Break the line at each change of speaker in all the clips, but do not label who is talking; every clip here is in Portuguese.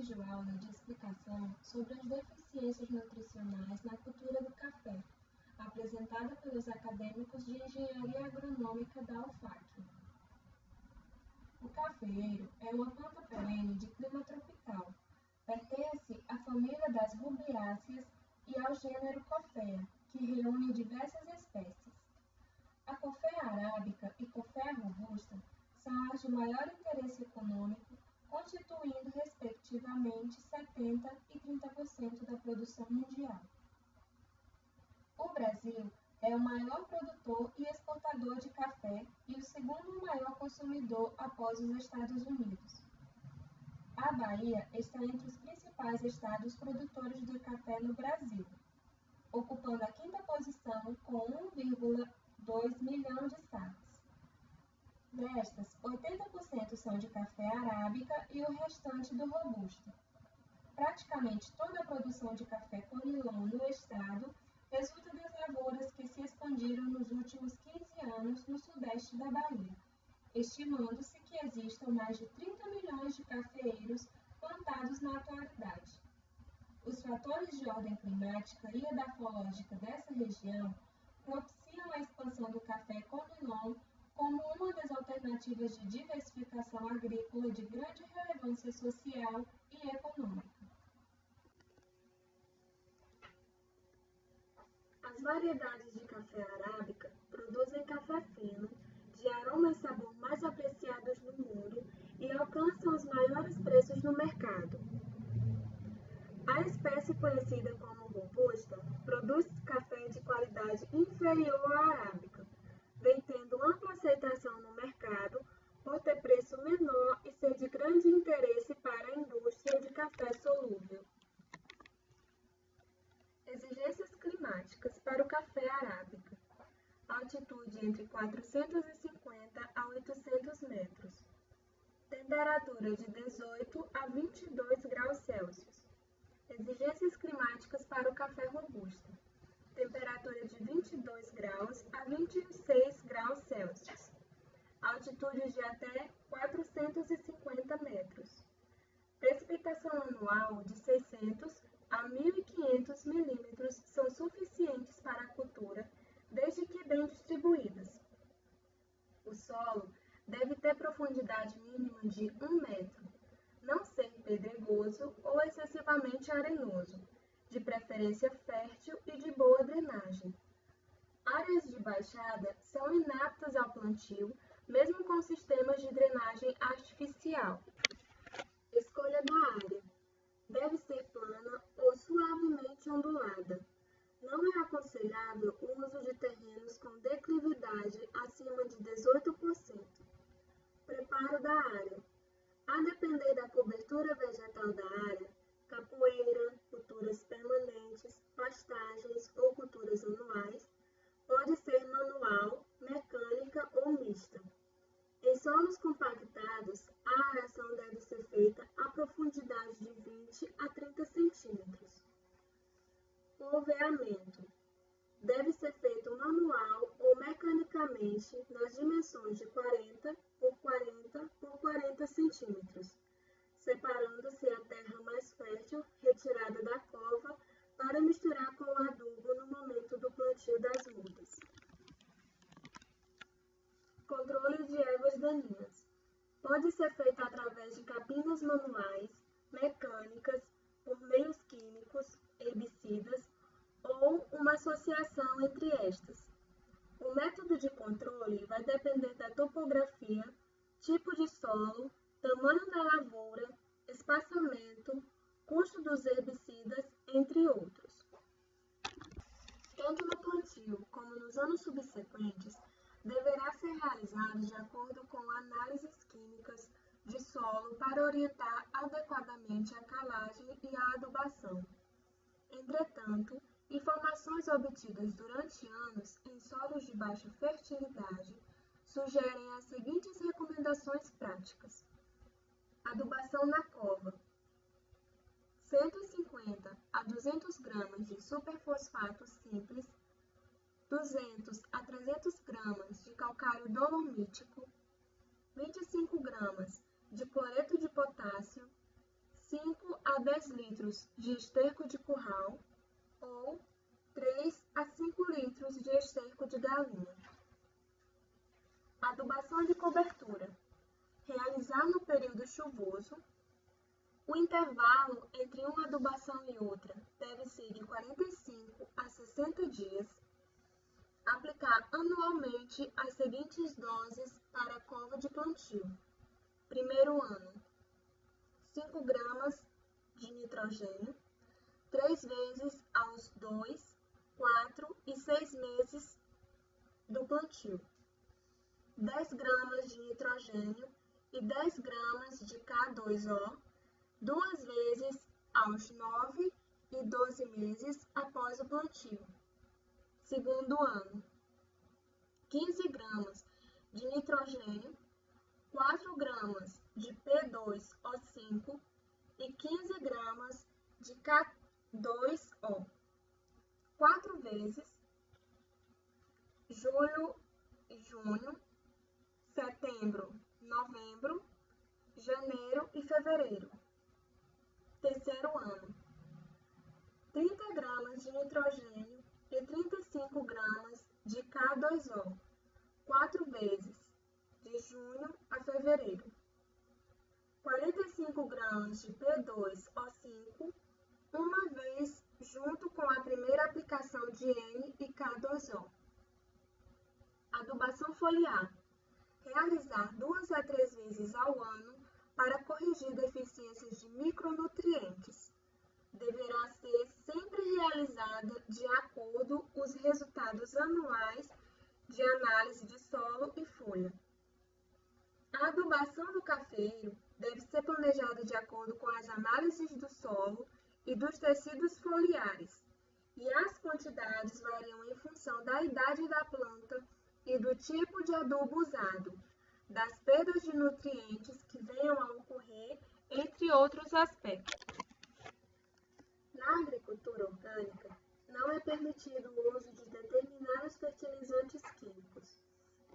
videoaula de explicação sobre as deficiências nutricionais na cultura do café, apresentada pelos acadêmicos de Engenharia Agronômica da UFAC. O cafeeiro é uma planta perene de clima tropical. Pertence à família das rubiáceas e ao gênero Coffea, que reúne diversas espécies. A Coffea arábica e Coffea robusta são as de maior interesse econômico, constituindo, respectivamente, 70% e 30% da produção mundial. O Brasil é o maior produtor e exportador de café e o segundo maior consumidor após os Estados Unidos. A Bahia está entre os principais estados produtores de café no Brasil, ocupando a quinta posição com 1,2 milhão de sacas. Destas, 80% são de café arábica e o restante do robusto. Praticamente toda a produção de café conilon no estado resulta das lavouras que se expandiram nos últimos 15 anos no sudeste da Bahia, estimando-se que existam mais de 30 milhões de cafeeiros plantados na atualidade. Os fatores de ordem climática e edafológica dessa região propiciam a expansão do café conilon como uma das alternativas de diversificação agrícola de grande relevância social e econômica.
As variedades de café arábica produzem café fino, de aroma e sabor mais apreciados no mundo e alcançam os maiores preços no mercado. A espécie conhecida como robusta produz café de qualidade inferior à arábica, vem tendo ampla aceitação no mercado por ter preço menor e ser de grande interesse para a indústria de café solúvel. Exigências climáticas para o café arábica. Altitude entre 450 a 800 metros. Temperatura de 18 a 22 graus Celsius. Exigências climáticas para o café robusto. Temperatura de 22 graus a 26 graus Celsius. Altitude de até 450 metros. Precipitação anual de 600 a 1.500 milímetros são suficientes para a cultura, desde que bem distribuídas. O solo deve ter profundidade mínima de 1 metro, não ser pedregoso ou excessivamente arenoso, de preferência fértil e de boa drenagem. Áreas de baixada são inaptas ao plantio, mesmo com sistemas de drenagem artificial. Escolha da área. Deve ser plana ou suavemente ondulada. Não é aconselhável o uso de terrenos com declividade acima de 18%. Preparo da área. A depender da cobertura vegetal da área, capoeira, culturas permanentes, pastagens ou culturas anuais, pode ser manual, mecânica ou mista. Em solos compactados, a aração deve ser feita a profundidade de 20 a 30 centímetros. O alveamento deve ser feito manual ou mecanicamente nas dimensões de 40 por 40 por 40 centímetros, separando-se a terra mais fértil retirada da cova para misturar com o adubo no momento do plantio das mudas. Controle de ervas daninhas. Pode ser feito através de capinas manuais, mecânicas, por meios químicos, herbicidas ou uma associação entre estas. O método de controle vai depender da topografia, tipo de solo, tamanho da lavoura, espaçamento, custo dos herbicidas, entre outros. Tanto no plantio como nos anos subsequentes, deverá ser realizado de acordo com análises químicas de solo para orientar adequadamente a calagem e a adubação. Entretanto, informações obtidas durante anos em solos de baixa fertilidade sugerem as seguintes recomendações práticas. Adubação na cova. 150 a 200 gramas de superfosfato simples, 200 a 300 gramas de calcário dolomítico, 25 gramas de cloreto de potássio, 5 a 10 litros de esterco de curral ou 3 a 5 litros de esterco de galinha. Adubação de cobertura. Realizar no período chuvoso. O intervalo entre uma adubação e outra deve ser de 45 a 60 dias. Aplicar anualmente as seguintes doses para a cova de plantio. Primeiro ano, 5 gramas de nitrogênio, 3 vezes aos 2, 4 e 6 meses do plantio. 10 gramas de nitrogênio e 10 gramas de K2O, 2 vezes aos 9 e 12 meses após o plantio. Segundo ano, 15 gramas de nitrogênio, 4 gramas de P2O5 e 15 gramas de K2O, 4 vezes julho e junho, setembro, novembro, janeiro e fevereiro. Terceiro ano, 30 gramas de nitrogênio e 35 gramas de K2O, 4 vezes, de junho a fevereiro. 45 gramas de P2O5, uma vez junto com a primeira aplicação de N e K2O. Adubação foliar. Realizar 2 a 3 vezes ao ano para corrigir deficiências de micronutrientes. Deverá ser sempre realizada de acordo com os resultados anuais de análise de solo e folha. A adubação do cafeiro deve ser planejada de acordo com as análises do solo e dos tecidos foliares, e as quantidades variam em função da idade da planta e do tipo de adubo usado, das perdas de nutrientes que venham a ocorrer, entre outros aspectos. Na agricultura orgânica, não é permitido o uso de determinados fertilizantes químicos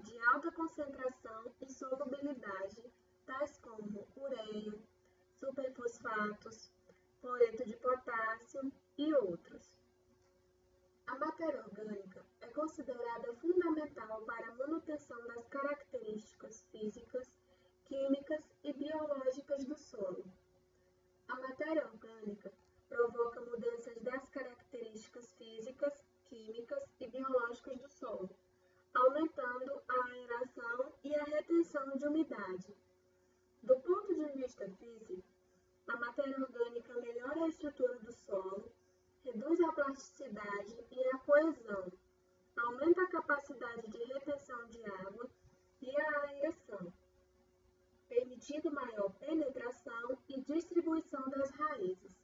de alta concentração e solubilidade, tais como ureia, superfosfatos, cloreto de potássio e outros. A matéria orgânica é considerada fundamental para a manutenção das características físicas, químicas e biológicas do solo. A matéria orgânica provoca mudanças das características físicas, químicas e biológicas do solo, aumentando a aeração e a retenção de umidade. Do ponto de vista físico, a matéria orgânica melhora a estrutura do solo, reduz a plasticidade e a coesão, aumenta a capacidade de retenção de água e a aeração, permitindo maior penetração e distribuição das raízes.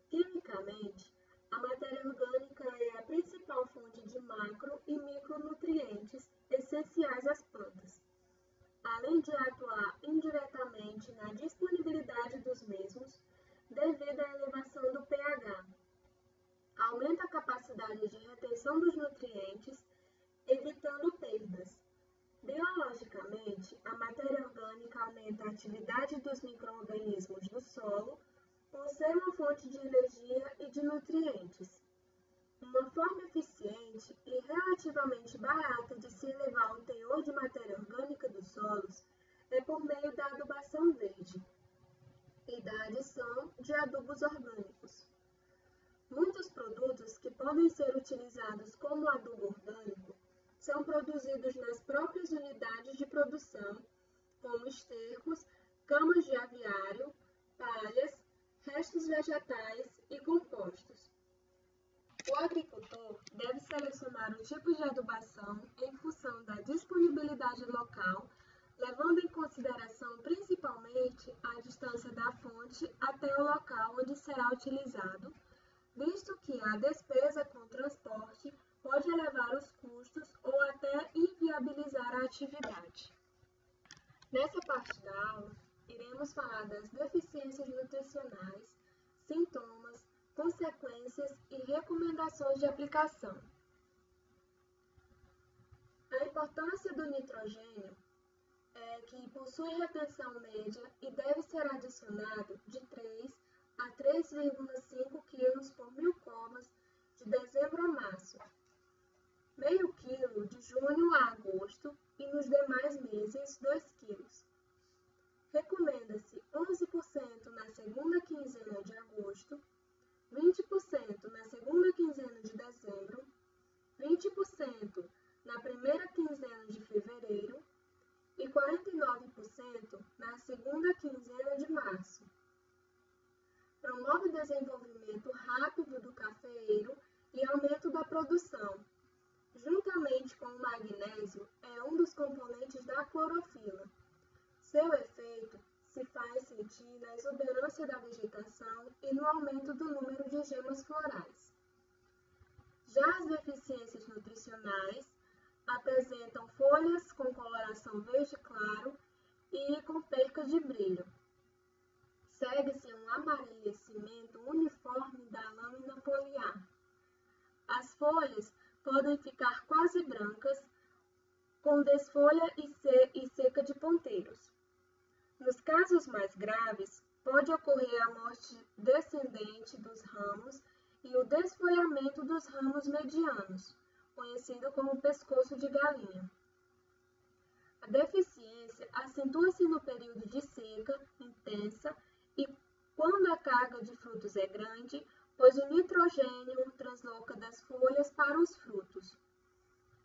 Quimicamente, a matéria orgânica é a principal fonte de macro e micronutrientes essenciais às plantas, além de atuar indiretamente na disponibilidade dos mesmos devido à elevação do pH. Aumenta a capacidade de retenção dos nutrientes, evitando perdas. Biologicamente, a matéria orgânica aumenta a atividade dos micro-organismos do solo, por ser uma fonte de energia e de nutrientes. Uma forma eficiente e relativamente barata de se elevar o teor de matéria orgânica dos solos é por meio da adubação verde e da adição de adubos orgânicos. Muitos produtos que podem ser utilizados como adubo orgânico são produzidos nas próprias unidades de produção, como estercos, camas de aviário, palhas, restos vegetais e compostos. O agricultor deve selecionar o tipo de adubação em função da disponibilidade local, levando em consideração principalmente a distância da fonte até o local onde será utilizado, visto que a despesa com transporte pode elevar os custos ou até inviabilizar a atividade. Nessa parte da aula, iremos falar das deficiências nutricionais, sintomas, consequências e recomendações de aplicação. A importância do nitrogênio é é que possui retenção média e deve ser adicionado de 3 a 3,5 kg por 1.000 covas de dezembro a março, meio quilo de junho a agosto e nos demais meses 2 kg. Recomenda-se 11% na segunda quinzena de agosto, 20% na segunda quinzena de dezembro, 20% na primeira quinzena de fevereiro e 49% na segunda quinzena de março. Promove o desenvolvimento rápido do cafeeiro e aumento da produção. Juntamente com o magnésio, é um dos componentes da clorofila. Seu efeito se faz sentir na exuberância da vegetação e no aumento do número de gemas florais. Já as deficiências nutricionais apresentam folhas com coloração verde claro e com perca de brilho. Segue-se um amarelecimento uniforme da lâmina foliar. As folhas podem ficar quase brancas, com desfolha e seca de ponteiros. Nos casos mais graves, pode ocorrer a morte descendente dos ramos e o desfolhamento dos ramos medianos, conhecido como pescoço de galinha. A deficiência acentua-se no período de seca intensa e quando a carga de frutos é grande, pois o nitrogênio transloca das folhas para os frutos.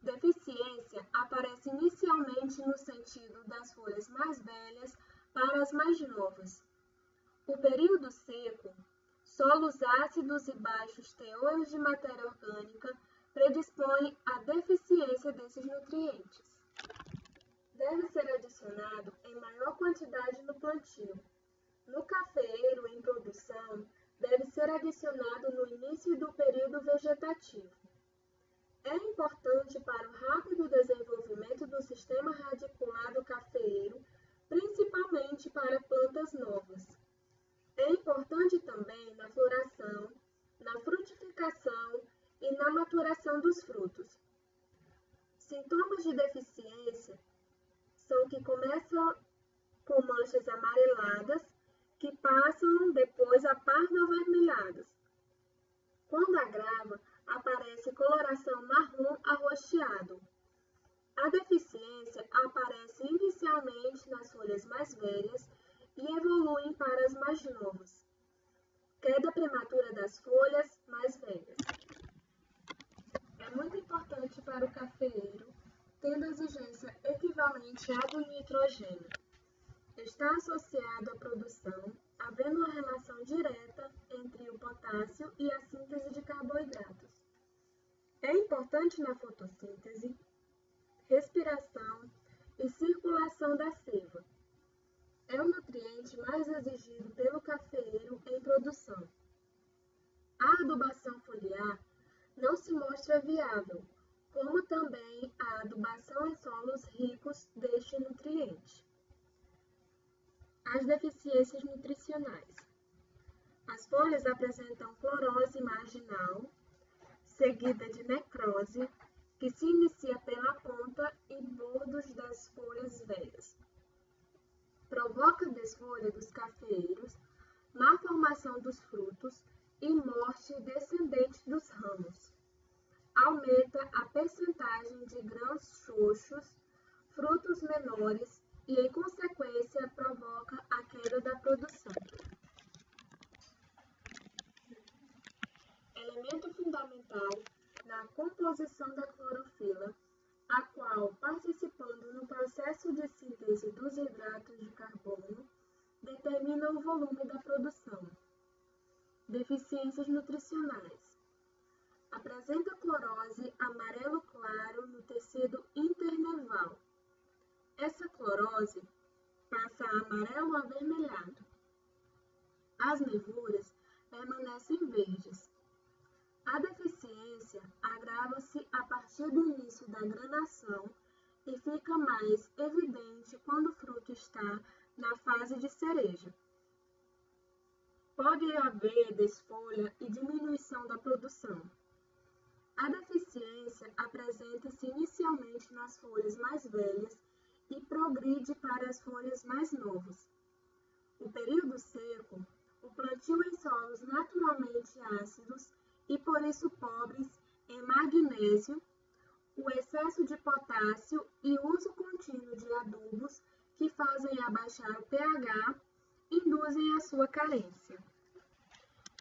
Deficiência aparece inicialmente no sentido das folhas mais velhas para as mais novas. O período seco, solos ácidos e baixos teores de matéria orgânica predispõe à deficiência desses nutrientes. Deve ser adicionado em maior quantidade no plantio. No cafeeiro em produção, deve ser adicionado no início do período vegetativo. É importante para o rápido desenvolvimento do sistema radiculado cafeeiro, principalmente para plantas novas. É importante também na floração, na frutificação e na maturação dos frutos. Sintomas de deficiência são que começam com manchas amareladas, que passam depois a pardo-avermelhadas. Quando agrava, aparece coloração marrom arroxeado. A deficiência aparece inicialmente nas folhas mais velhas e evolui para as mais novas. Queda prematura das folhas mais velhas. É muito importante para o cafeeiro, tendo exigência equivalente à do nitrogênio. Está associado à produção, havendo uma relação direta entre o potássio e a síntese de carboidratos. É importante na fotossíntese, respiração e circulação da seiva. É o nutriente mais exigido pelo cafeeiro em produção. A adubação foliar não se mostra viável, como também a adubação em solos ricos deste nutriente. As deficiências nutricionais. As folhas apresentam clorose marginal, seguida de necrose, que se inicia pela ponta e bordos das folhas velhas. Provoca desfolha dos cafeeiros, má formação dos frutos e morte descendente dos ramos. Aumenta a percentagem de grãos xoxos, frutos menores e, em consequência, provoca a queda da produção. Elemento fundamental na composição da clorofila, a qual, participando no processo de síntese dos hidratos de carbono, determina o volume da produção. Deficiências nutricionais. Apresenta clorose amarelo claro no tecido internerval. Essa clorose passa a amarelo avermelhado. As nervuras permanecem verdes. A deficiência agrava-se a partir do início da granação e fica mais evidente quando o fruto está na fase de cereja. Pode haver desfolha e diminuição da produção. A deficiência apresenta-se inicialmente nas folhas mais velhas e progride para as folhas mais novas. O período seco, o plantio em solos naturalmente ácidos e por isso pobres em magnésio, o excesso de potássio e o uso contínuo de adubos que fazem abaixar o pH induzem a sua carência.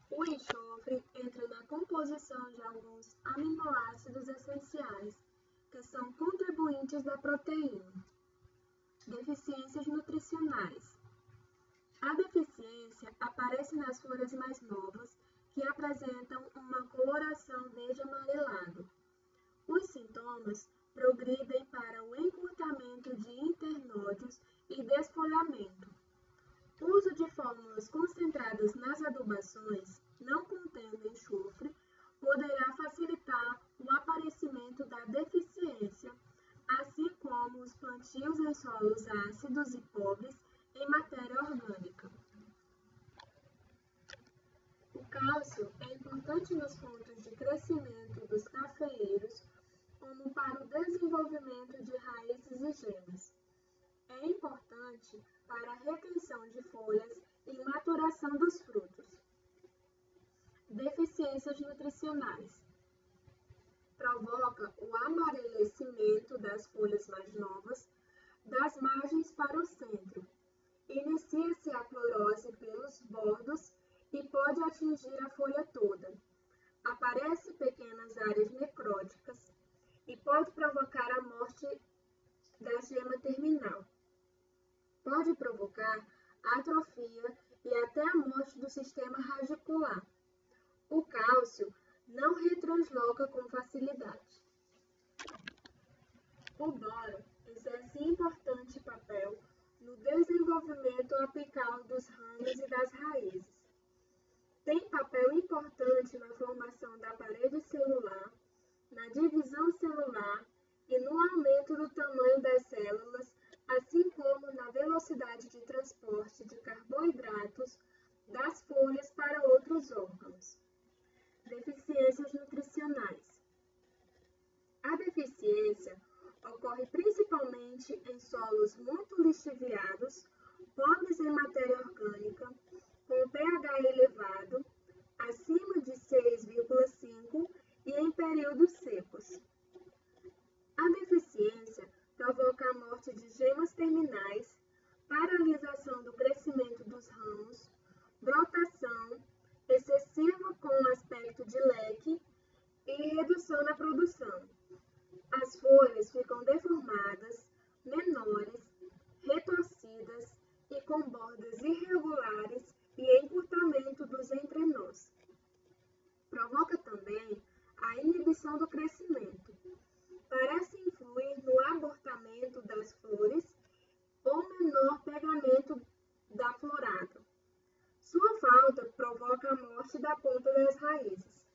O enxofre entra na composição de alguns aminoácidos essenciais, que são contribuintes da proteína. Deficiências nutricionais. A deficiência aparece nas folhas mais novas, que apresentam uma coloração verde amarelado. Os sintomas progridem para o encurtamento de internódios e desfolhamento. O uso de fórmulas concentradas nas adubações, não contendo enxofre, poderá facilitar o aparecimento da deficiência, assim como os plantios em solos ácidos e pobres em matéria orgânica. O cálcio é importante nos pontos de crescimento dos cafeeiros, como para o desenvolvimento de raízes e gemas. É importante para a retenção de folhas e maturação dos frutos. Deficiências nutricionais. Provoca o amarelecimento das folhas mais novas, das margens para o centro. Inicia-se a clorose pelos bordos e pode atingir a folha toda. Aparecem pequenas áreas necróticas e pode provocar a morte da gema terminal. Pode provocar atrofia e até a morte do sistema radicular. O cálcio não retransloca com facilidade. O boro exerce importante papel no desenvolvimento apical dos ramos e das raízes. Tem papel importante na formação da parede celular, na divisão celular e no aumento do tamanho das células, assim como na velocidade de transporte de carboidratos das folhas para outros órgãos. Deficiências nutricionais. A deficiência ocorre principalmente em solos muito lixiviados, pobres em matéria orgânica, com pH elevado, acima de 6,5 e em períodos secos. A deficiência provoca a morte de gemas terminais, paralisação do crescimento dos ramos, brotação excessiva com aspecto de leque e redução na produção. As folhas ficam deformadas, menores, retorcidas e com bordas irregulares e encurtamento dos entrenós. Provoca também a inibição do crescimento. Parece influir no abortamento das flores ou menor pegamento da florada. Sua falta provoca a morte da ponta das raízes.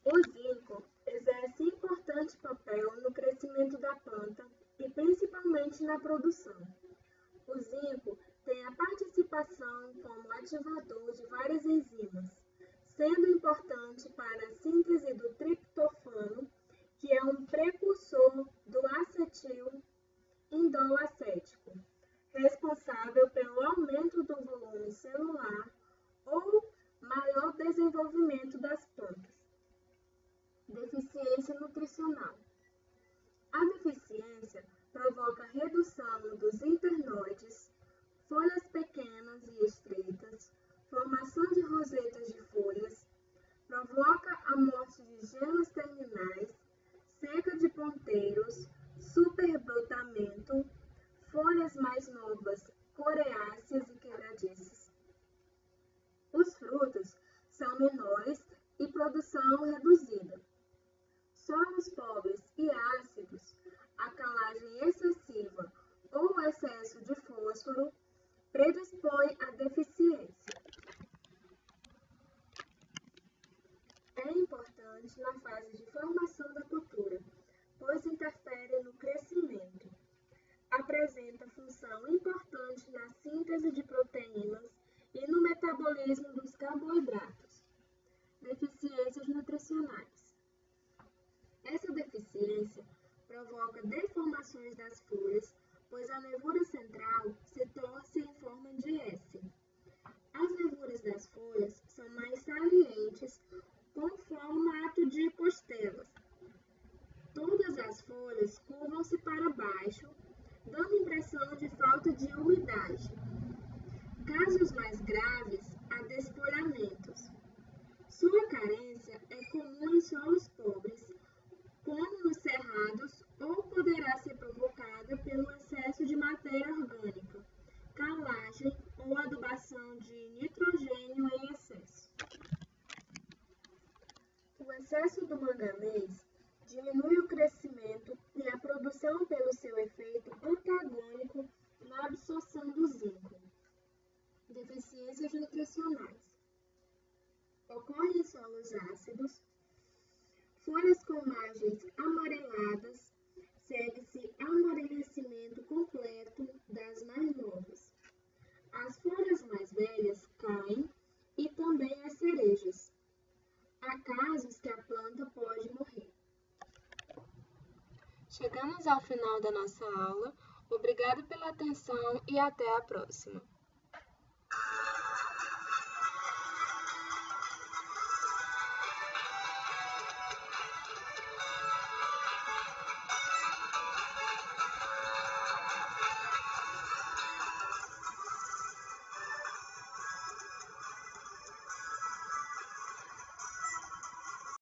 O zinco exerce importante papel no crescimento da planta e principalmente na produção. O zinco tem a participação como ativador de várias enzimas, sendo importante para a síntese do triptofano, que é um precursor do acetil indolacético, responsável pelo aumento do volume celular ou maior desenvolvimento das plantas. Deficiência nutricional. A deficiência provoca redução dos internóides, folhas pequenas e estreitas, formação de rosetas de folhas, provoca a morte de gemas terminais, seca de ponteiros, superbrotamento, folhas mais novas, coriáceas e quebradiças. Os frutos são menores e produção reduzida. Solos pobres e ácidos, a calagem excessiva ou excesso de fósforo predispõe à deficiência. É importante na fase de formação da cultura, pois interfere no crescimento. Apresenta função importante na síntese de proteínas e no metabolismo dos carboidratos. Deficiências nutricionais. Essa deficiência provoca deformações das folhas, pois a nervura central se torce em forma de S. As nervuras das folhas são mais salientes, com formato de costelas. Todas as folhas curvam-se para baixo, dando impressão de falta de umidade. Casos mais graves, há desfolhamentos. Sua carência é comum em solos pobres, como nos cerrados, ou poderá ser provocada pelo excesso de matéria orgânica, calagem ou adubação de nitrogênio em excesso. O excesso do manganês diminui o crescimento e a produção pelo seu efeito antagônico na absorção do zinco. Deficiências nutricionais. Ocorre em solos ácidos, folhas com margens amareladas, segue-se amarelecimento completo das mais novas. As folhas mais velhas caem e também as cerejas. Há casos que a planta pode morrer. Chegamos ao final da nossa aula. Obrigado pela atenção e até a próxima.